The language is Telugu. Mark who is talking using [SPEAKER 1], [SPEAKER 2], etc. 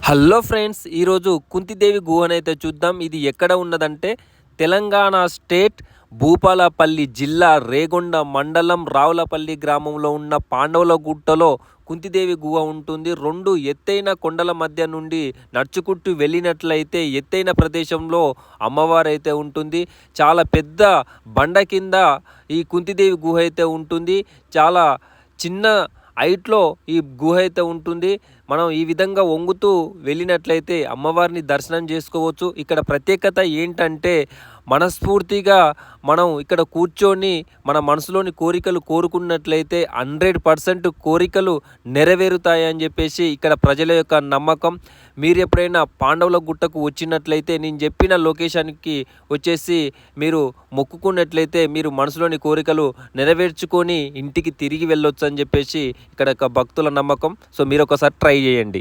[SPEAKER 1] హలో ఫ్రెండ్స్, ఈరోజు కుంతిదేవి గుహనైతే చూద్దాం. ఇది ఎక్కడ ఉన్నదంటే తెలంగాణ స్టేట్ భూపాలపల్లి జిల్లా రేగొండ మండలం రావులపల్లి గ్రామంలో ఉన్న పాండవుల గుట్టలో కుంతిదేవి గుహ ఉంటుంది. రెండు ఎత్తైన కొండల మధ్య నుండి నడుచుకుంటూ వెళ్ళినట్లయితే ఎత్తైన ప్రదేశంలో అమ్మవారైతే ఉంటుంది. చాలా పెద్ద బండ కింద ఈ కుంతిదేవి గుహ అయితే ఉంటుంది. చాలా చిన్న హైట్లో ఈ గుహ అయితే ఉంటుంది. మనం ఈ విధంగా వంగుతూ వెళ్ళినట్లయితే అమ్మవారిని దర్శనం చేసుకోవచ్చు. ఇక్కడ ప్రత్యేకత ఏంటంటే మనస్ఫూర్తిగా మనం ఇక్కడ కూర్చొని మన మనసులోని కోరికలు కోరుకున్నట్లయితే 100% కోరికలు నెరవేరుతాయని చెప్పేసి ఇక్కడ ప్రజల యొక్క నమ్మకం. మీరు ఎప్పుడైనా పాండవుల గుట్టకు వచ్చినట్లయితే నేను చెప్పిన లొకేషన్కి వచ్చేసి మీరు మొక్కుకున్నట్లయితే మీరు మనసులోని కోరికలు నెరవేర్చుకొని ఇంటికి తిరిగి వెళ్ళొచ్చు అని చెప్పేసి ఇక్కడ భక్తుల నమ్మకం. సో మీరు ఒకసారి ట్రై చేయండి.